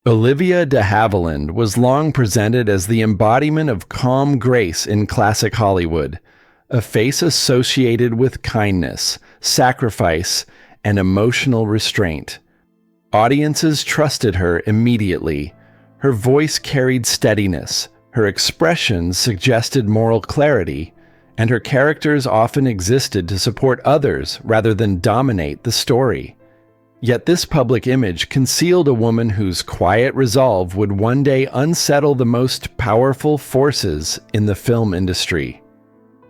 Olivia de Havilland was long presented as the embodiment of calm grace in classic Hollywood, a face associated with kindness, sacrifice, and emotional restraint. Audiences trusted her immediately. Her voice carried steadiness, her expressions suggested moral clarity, and her characters often existed to support others rather than dominate the story. Yet this public image concealed a woman whose quiet resolve would one day unsettle the most powerful forces in the film industry.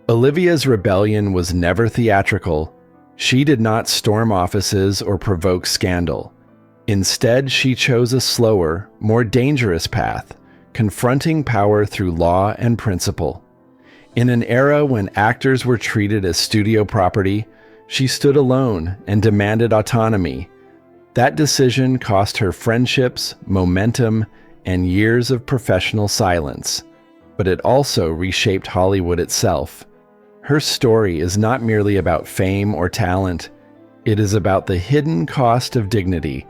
Olivia's rebellion was never theatrical. She did not storm offices or provoke scandal. Instead, she chose a slower, more dangerous path, confronting power through law and principle. In an era when actors were treated as studio property, she stood alone and demanded autonomy. That decision cost her friendships, momentum, and years of professional silence, but it also reshaped Hollywood itself. Her story is not merely about fame or talent, it is about the hidden cost of dignity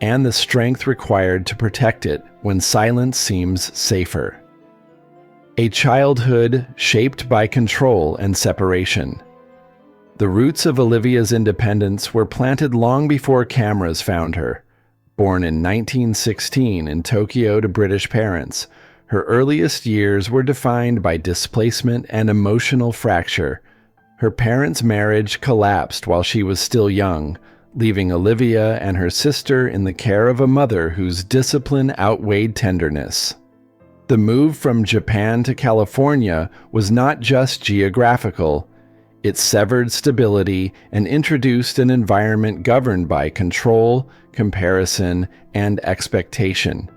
and the strength required to protect it when silence seems safer. A childhood shaped by control and separation. The roots of Olivia's independence were planted long before cameras found her. Born in 1916 in Tokyo to British parents, her earliest years were defined by displacement and emotional fracture. Her parents' marriage collapsed while she was still young, leaving Olivia and her sister in the care of a mother whose discipline outweighed tenderness. The move from Japan to California was not just geographical. It severed stability and introduced an environment governed by control, comparison, and expectation.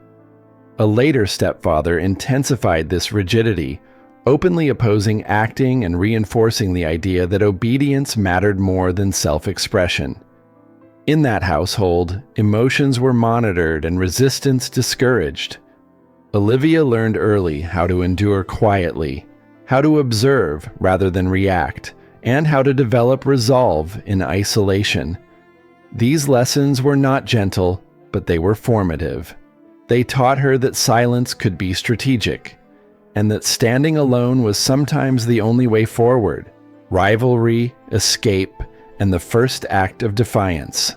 A later stepfather intensified this rigidity, openly opposing acting and reinforcing the idea that obedience mattered more than self-expression. In that household, emotions were monitored and resistance discouraged. Olivia learned early how to endure quietly, how to observe rather than react, and how to develop resolve in isolation. These lessons were not gentle, but they were formative. They taught her that silence could be strategic, and that standing alone was sometimes the only way forward. Rivalry, escape, and the first act of defiance.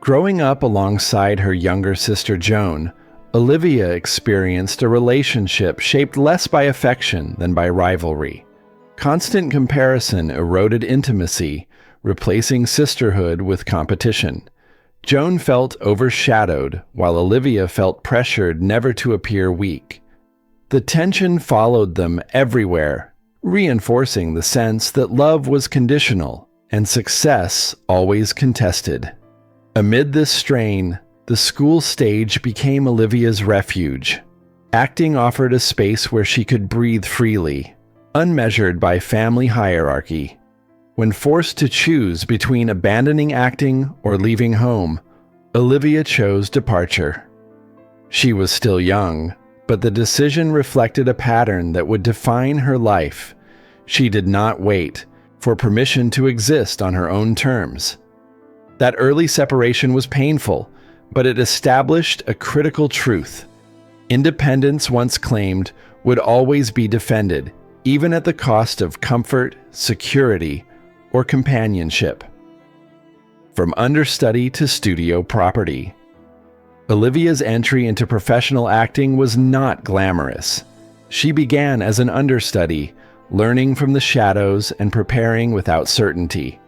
Growing up alongside her younger sister Joan, Olivia experienced a relationship shaped less by affection than by rivalry. Constant comparison eroded intimacy, replacing sisterhood with competition. Joan felt overshadowed, while Olivia felt pressured never to appear weak. The tension followed them everywhere, reinforcing the sense that love was conditional and success always contested. Amid this strain, the school stage became Olivia's refuge. Acting offered a space where she could breathe freely, unmeasured by family hierarchy. When forced to choose between abandoning acting or leaving home, Olivia chose departure. She was still young, but the decision reflected a pattern that would define her life. She did not wait for permission to exist on her own terms. That early separation was painful, but it established a critical truth. Independence, once claimed, would always be defended, even at the cost of comfort, security, or companionship. From understudy to studio property. Olivia's entry into professional acting was not glamorous. She began as an understudy, learning from the shadows and preparing without certainty.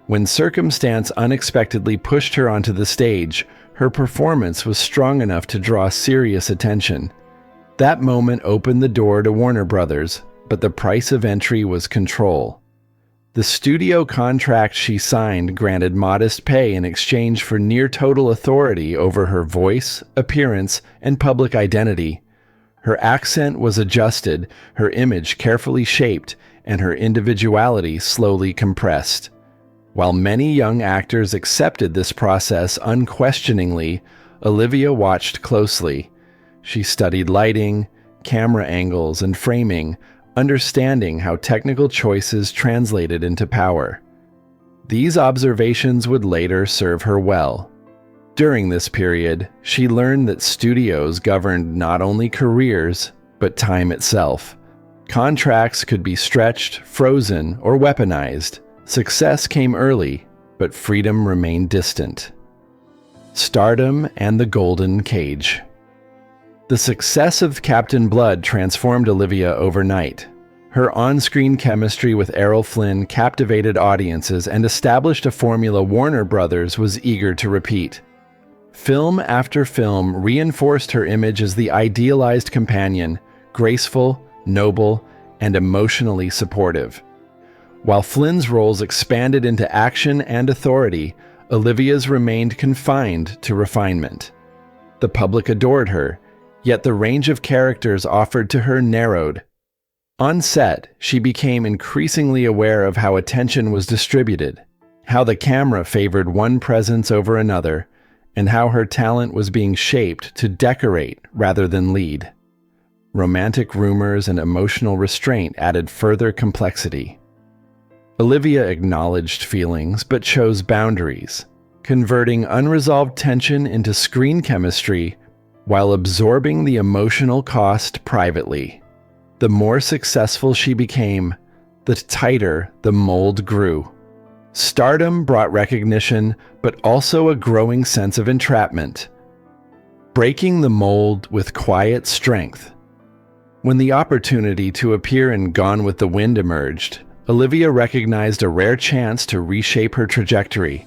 When circumstance unexpectedly pushed her onto the stage, her performance was strong enough to draw serious attention. That moment opened the door to Warner Brothers, but the price of entry was control. The studio contract she signed granted modest pay in exchange for near-total authority over her voice, appearance, and public identity. Her accent was adjusted, her image carefully shaped, and her individuality slowly compressed. While many young actors accepted this process unquestioningly, Olivia watched closely. She studied lighting, camera angles, and framing, understanding how technical choices translated into power. These observations would later serve her well. During this period, she learned that studios governed not only careers, but time itself. Contracts could be stretched, frozen, or weaponized. Success came early, but freedom remained distant. Stardom and the Golden Cage. The success of Captain Blood transformed Olivia overnight. Her on-screen chemistry with Errol Flynn captivated audiences and established a formula Warner Brothers was eager to repeat. Film after film reinforced her image as the idealized companion, graceful, noble, and emotionally supportive. While Flynn's roles expanded into action and authority, Olivia's remained confined to refinement. The public adored her, yet the range of characters offered to her narrowed. On set, she became increasingly aware of how attention was distributed, how the camera favored one presence over another, and how her talent was being shaped to decorate rather than lead. Romantic rumors and emotional restraint added further complexity. Olivia acknowledged feelings but chose boundaries, converting unresolved tension into screen chemistry while absorbing the emotional cost privately. The more successful she became, the tighter the mold grew. Stardom brought recognition, but also a growing sense of entrapment. Breaking the mold with quiet strength. When the opportunity to appear in Gone with the Wind emerged, Olivia recognized a rare chance to reshape her trajectory.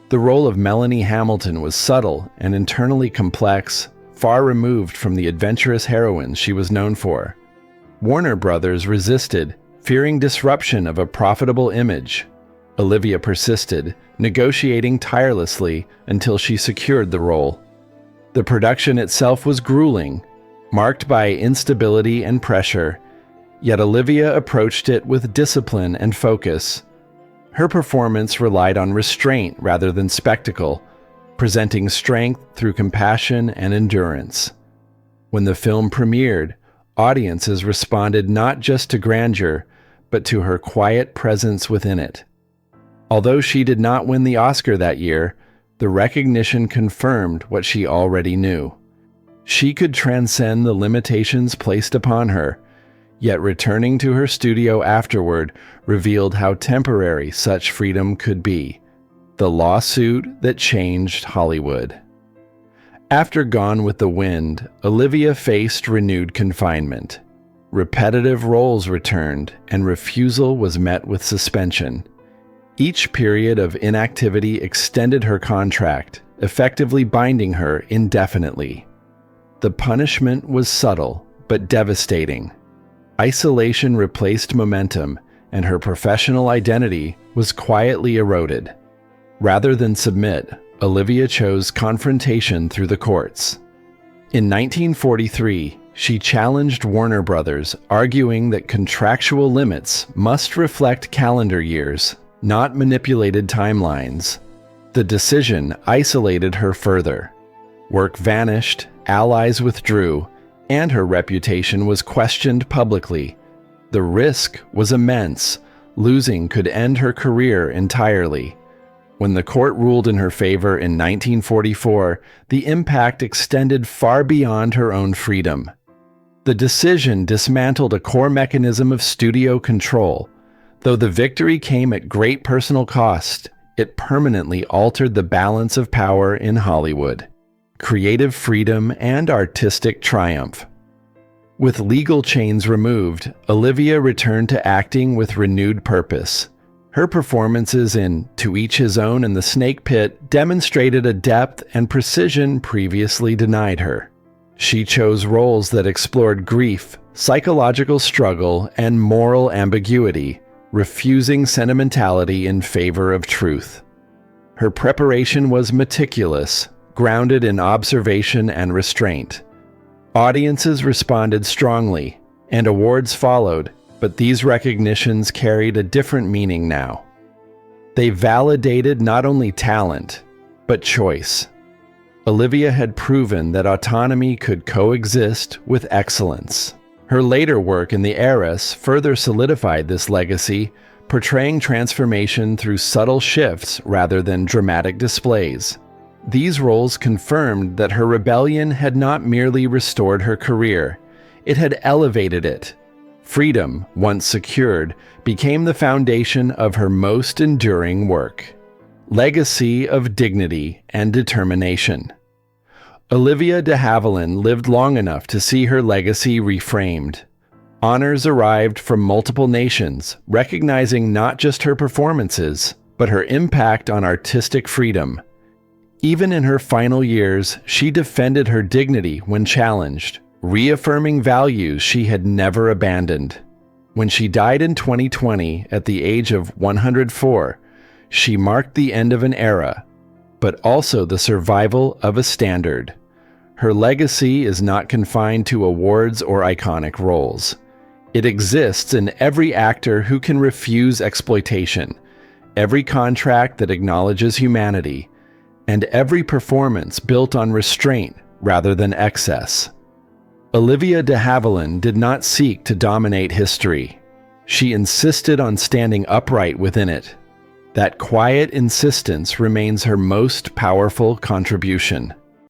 The role of Melanie Hamilton was subtle and internally complex, far removed from the adventurous heroines she was known for. Warner Brothers resisted, fearing disruption of a profitable image. Olivia persisted, negotiating tirelessly until she secured the role. The production itself was grueling, marked by instability and pressure, yet Olivia approached it with discipline and focus. Her performance relied on restraint rather than spectacle, presenting strength through compassion and endurance. When the film premiered, audiences responded not just to grandeur, but to her quiet presence within it. Although she did not win the Oscar that year, the recognition confirmed what she already knew. She could transcend the limitations placed upon her, yet returning to her studio afterward revealed how temporary such freedom could be. The lawsuit that changed Hollywood. After Gone with the Wind, Olivia faced renewed confinement. Repetitive roles returned, and refusal was met with suspension. Each period of inactivity extended her contract, effectively binding her indefinitely. The punishment was subtle, but devastating. Isolation replaced momentum, and her professional identity was quietly eroded. Rather than submit, Olivia chose confrontation through the courts. In 1943, she challenged Warner Brothers, arguing that contractual limits must reflect calendar years, not manipulated timelines. The decision isolated her further. Work vanished, allies withdrew, and her reputation was questioned publicly. The risk was immense. Losing could end her career entirely. When the court ruled in her favor in 1944, the impact extended far beyond her own freedom. The decision dismantled a core mechanism of studio control. Though the victory came at great personal cost, it permanently altered the balance of power in Hollywood. Creative freedom and artistic triumph. With legal chains removed, Olivia returned to acting with renewed purpose. Her performances in To Each His Own and The Snake Pit demonstrated a depth and precision previously denied her. She chose roles that explored grief, psychological struggle, and moral ambiguity, refusing sentimentality in favor of truth. Her preparation was meticulous, grounded in observation and restraint. Audiences responded strongly, and awards followed, but these recognitions carried a different meaning now. They validated not only talent, but choice. Olivia had proven that autonomy could coexist with excellence. Her later work in the Heiress further solidified this legacy, portraying transformation through subtle shifts rather than dramatic displays. These roles confirmed that her rebellion had not merely restored her career, it had elevated it. Freedom, once secured, became the foundation of her most enduring work. Legacy of dignity and determination. Olivia de Havilland lived long enough to see her legacy reframed. Honors arrived from multiple nations, recognizing not just her performances, but her impact on artistic freedom. Even in her final years, she defended her dignity when challenged, reaffirming values she had never abandoned. When she died in 2020 at the age of 104, she marked the end of an era, but also the survival of a standard. Her legacy is not confined to awards or iconic roles. It exists in every actor who can refuse exploitation, every contract that acknowledges humanity, and every performance built on restraint rather than excess. Olivia de Havilland did not seek to dominate history. She insisted on standing upright within it. That quiet insistence remains her most powerful contribution.